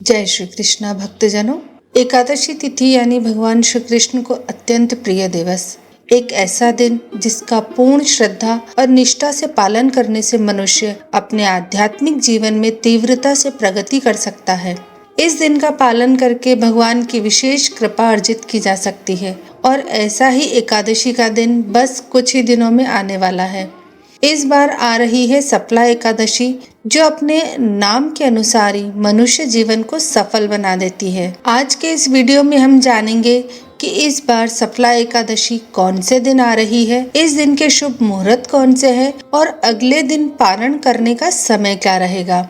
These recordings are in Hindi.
जय श्री कृष्णा भक्तजनों। एकादशी तिथि यानी भगवान श्री कृष्ण को अत्यंत प्रिय दिवस, एक ऐसा दिन जिसका पूर्ण श्रद्धा और निष्ठा से पालन करने से मनुष्य अपने आध्यात्मिक जीवन में तीव्रता से प्रगति कर सकता है। इस दिन का पालन करके भगवान की विशेष कृपा अर्जित की जा सकती है और ऐसा ही एकादशी का दिन बस कुछ ही दिनों में आने वाला है। इस बार आ रही है सफला एकादशी, जो अपने नाम के अनुसार ही मनुष्य जीवन को सफल बना देती है। आज के इस वीडियो में हम जानेंगे कि इस बार सफला एकादशी कौन से दिन आ रही है, इस दिन के शुभ मुहूर्त कौन से हैं और अगले दिन पारण करने का समय क्या रहेगा।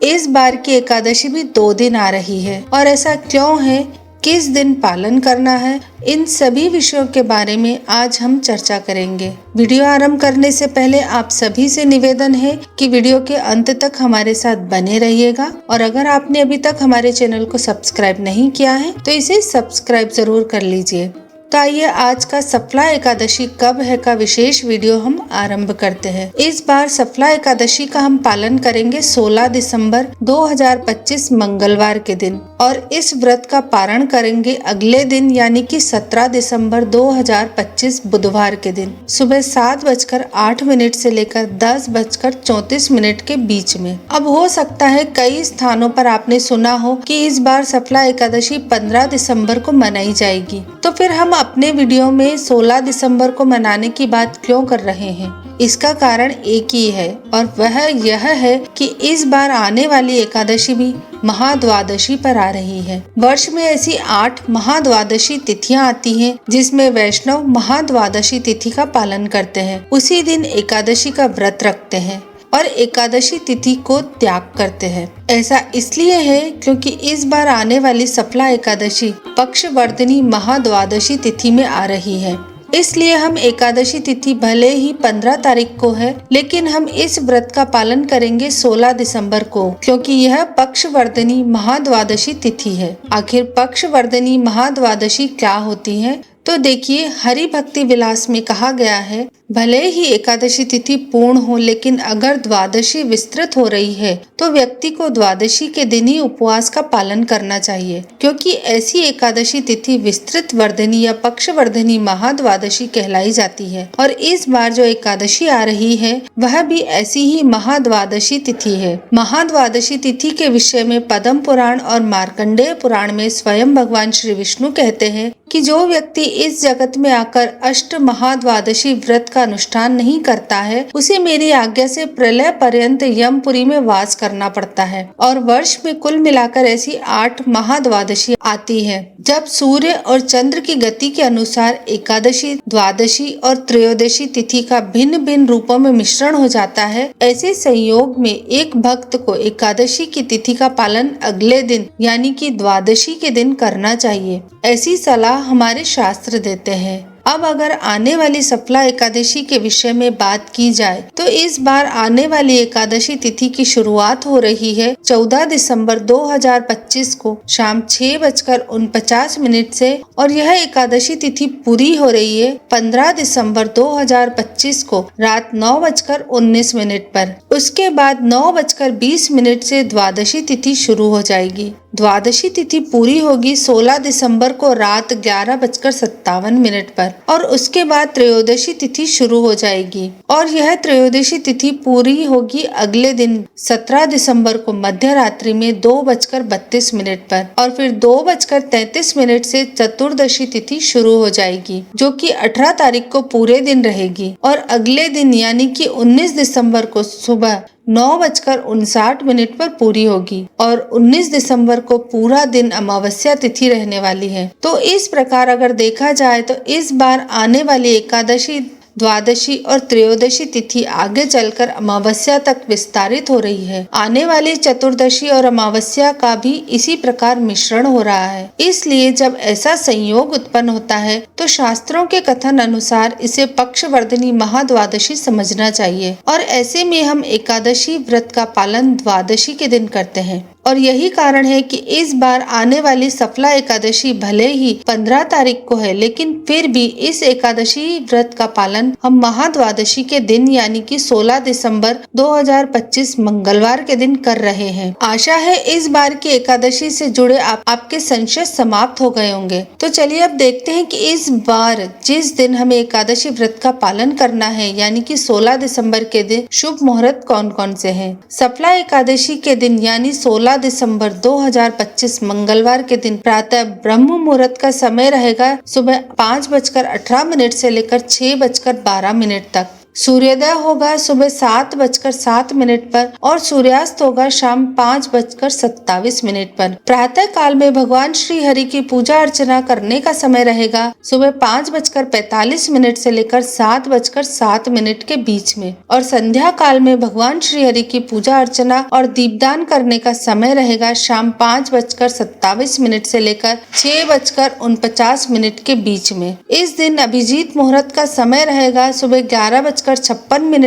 इस बार की एकादशी भी 2 दिन आ रही है और ऐसा क्यों है, किस दिन पालन करना है, इन सभी विषयों के बारे में आज हम चर्चा करेंगे। वीडियो आरंभ करने से पहले आप सभी से निवेदन है कि वीडियो के अंत तक हमारे साथ बने रहिएगा और अगर आपने अभी तक हमारे चैनल को सब्सक्राइब नहीं किया है तो इसे सब्सक्राइब जरूर कर लीजिए। तो आइए आज का सफला एकादशी कब है का विशेष वीडियो हम आरंभ करते हैं। इस बार सफला एकादशी का हम पालन करेंगे 16 दिसंबर 2025 मंगलवार के दिन और इस व्रत का पारण करेंगे अगले दिन यानी कि 17 दिसंबर 2025 बुधवार के दिन सुबह 7:08 से लेकर 10:34 के बीच में। अब हो सकता है कई स्थानों पर आपने सुना हो कि इस बार सफला एकादशी 15 दिसंबर को मनाई जाएगी, तो फिर हम अपने वीडियो में 16 दिसंबर को मनाने की बात क्यों कर रहे हैं। इसका कारण एक ही है और वह यह है कि इस बार आने वाली एकादशी भी महाद्वादशी पर आ रही है। वर्ष में ऐसी 8 महाद्वादशी तिथियां आती हैं जिसमें वैष्णव महाद्वादशी तिथि का पालन करते हैं। उसी दिन एकादशी का व्रत रखते हैं और एकादशी तिथि को त्याग करते हैं। ऐसा इसलिए है क्योंकि इस बार आने वाली सफला एकादशी पक्षवर्धिनी महाद्वादशी तिथि में आ रही है। इसलिए हम एकादशी तिथि भले ही 15 तारीख को है, लेकिन हम इस व्रत का पालन करेंगे 16 दिसंबर को, क्योंकि यह पक्षवर्धिनी महाद्वादशी तिथि है। आखिर पक्षवर्धिनी महाद्वादशी क्या होती है, तो देखिए, हरि भक्ति विलास में कहा गया है, भले ही एकादशी तिथि पूर्ण हो लेकिन अगर द्वादशी विस्तृत हो रही है तो व्यक्ति को द्वादशी के दिन ही उपवास का पालन करना चाहिए, क्योंकि ऐसी एकादशी तिथि विस्तृत वर्धिनी या पक्षवर्धिनी महाद्वादशी कहलाई जाती है। और इस बार जो एकादशी आ रही है वह भी ऐसी ही महाद्वादशी तिथि है। महाद्वादशी तिथि के विषय में पद्म पुराण और मार्कंडेय पुराण में स्वयं भगवान श्री विष्णु कहते हैं कि जो व्यक्ति इस जगत में आकर अष्ट महाद्वादशी व्रत का अनुष्ठान नहीं करता है, उसे मेरी आज्ञा से प्रलय पर्यंत यमपुरी में वास करना पड़ता है। और वर्ष में कुल मिलाकर ऐसी 8 महाद्वादशी आती है। जब सूर्य और चंद्र की गति के अनुसार एकादशी, द्वादशी और त्रयोदशी तिथि का भिन्न भिन्न रूपों में मिश्रण हो जाता है, ऐसे संयोग में एक भक्त को एकादशी की तिथि का पालन अगले दिन यानी कि द्वादशी के दिन करना चाहिए। ऐसी सलाह हमारे शास्त्र देते हैं। अब अगर आने वाली सफला एकादशी के विषय में बात की जाए तो इस बार आने वाली एकादशी तिथि की शुरुआत हो रही है 14 दिसंबर 2025 को शाम 6:49 से और यह एकादशी तिथि पूरी हो रही है 15 दिसंबर 2025 को रात 9:19 पर। उसके बाद 9:20 से द्वादशी तिथि शुरू हो जाएगी। द्वादशी तिथि पूरी होगी 16 दिसंबर को रात 11:57 पर और उसके बाद त्रयोदशी तिथि शुरू हो जाएगी और यह त्रयोदशी तिथि पूरी होगी अगले दिन 17 दिसंबर को मध्य रात्रि में 2:32 पर और फिर 2:33 से चतुर्दशी तिथि शुरू हो जाएगी, जो कि 18 तारीख को पूरे दिन रहेगी और अगले दिन यानी कि 19 दिसंबर को सुबह 9:59 पर पूरी होगी और 19 दिसंबर को पूरा दिन अमावस्या तिथि रहने वाली है। तो इस प्रकार अगर देखा जाए तो इस बार आने वाली एकादशी, द्वादशी और त्रयोदशी तिथि आगे चलकर अमावस्या तक विस्तारित हो रही है। आने वाली चतुर्दशी और अमावस्या का भी इसी प्रकार मिश्रण हो रहा है। इसलिए जब ऐसा संयोग उत्पन्न होता है तो शास्त्रों के कथन अनुसार इसे पक्षवर्धिनी महाद्वादशी समझना चाहिए और ऐसे में हम एकादशी व्रत का पालन द्वादशी के दिन करते हैं। और यही कारण है कि इस बार आने वाली सफला एकादशी भले ही 15 तारीख को है, लेकिन फिर भी इस एकादशी व्रत का पालन हम महाद्वादशी के दिन यानी कि 16 दिसंबर 2025 मंगलवार के दिन कर रहे हैं। आशा है इस बार की एकादशी से जुड़े आपके संशय समाप्त हो गए होंगे। तो चलिए अब देखते हैं कि इस बार जिस दिन हमें एकादशी व्रत का पालन करना है यानी कि 16 दिसंबर के दिन शुभ मुहूर्त कौन कौन से हैं। सफला एकादशी के दिन यानी 16 दिसंबर 2025 मंगलवार के दिन प्रातः ब्रह्म मुहूर्त का समय रहेगा सुबह 5:18 से लेकर 6:12 तक। सूर्योदय होगा सुबह 7:07 पर और सूर्यास्त होगा शाम 5:27 पर। प्रातः काल में भगवान श्री हरि की पूजा अर्चना करने का समय रहेगा सुबह 5:45 से लेकर 7:07 के बीच में और संध्या काल में भगवान श्री हरि की पूजा अर्चना और दीपदान करने का समय रहेगा शाम 5:27 से लेकर 6:49 के बीच में। इस दिन अभिजीत मुहूर्त का समय रहेगा सुबह 11:56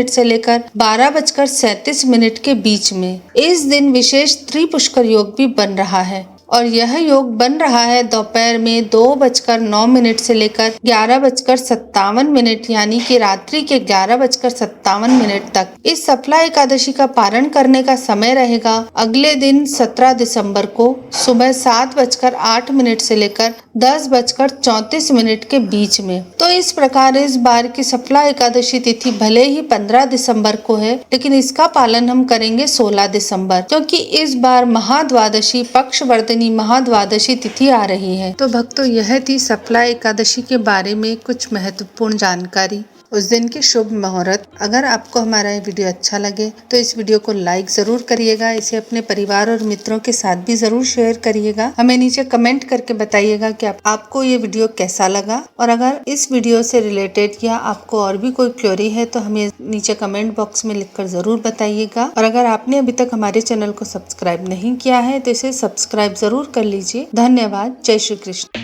से लेकर 12:37 के बीच में। इस दिन विशेष त्रिपुष्कर योग भी बन रहा है और यह योग बन रहा है दोपहर में 2:09 से लेकर 11:57 यानी कि रात्रि के 11:57 तक। इस सफला एकादशी का पारण करने का समय रहेगा अगले दिन 17 दिसंबर को सुबह 7:08 से लेकर 10:34 के बीच में। तो इस प्रकार इस बार की सफला एकादशी तिथि भले ही 15 दिसंबर को है, लेकिन इसका पालन हम करेंगे 16 दिसंबर, क्योंकि इस बार महाद्वादशी पक्षवर्धिनी महाद्वादशी तिथि आ रही है। तो भक्तों, यह थी सफला एकादशी के बारे में कुछ महत्वपूर्ण जानकारी, उस दिन के शुभ मुहूर्त। अगर आपको हमारा ये वीडियो अच्छा लगे तो इस वीडियो को लाइक जरूर करिएगा, इसे अपने परिवार और मित्रों के साथ भी जरूर शेयर करिएगा। हमें नीचे कमेंट करके बताइएगा कि आपको ये वीडियो कैसा लगा, और अगर इस वीडियो से रिलेटेड या आपको और भी कोई क्वेरी है तो हमें नीचे कमेंट बॉक्स में लिखकर जरूर बताइएगा। और अगर आपने अभी तक हमारे चैनल को सब्सक्राइब नहीं किया है तो इसे सब्सक्राइब जरूर कर लीजिए। धन्यवाद। जय श्री कृष्ण।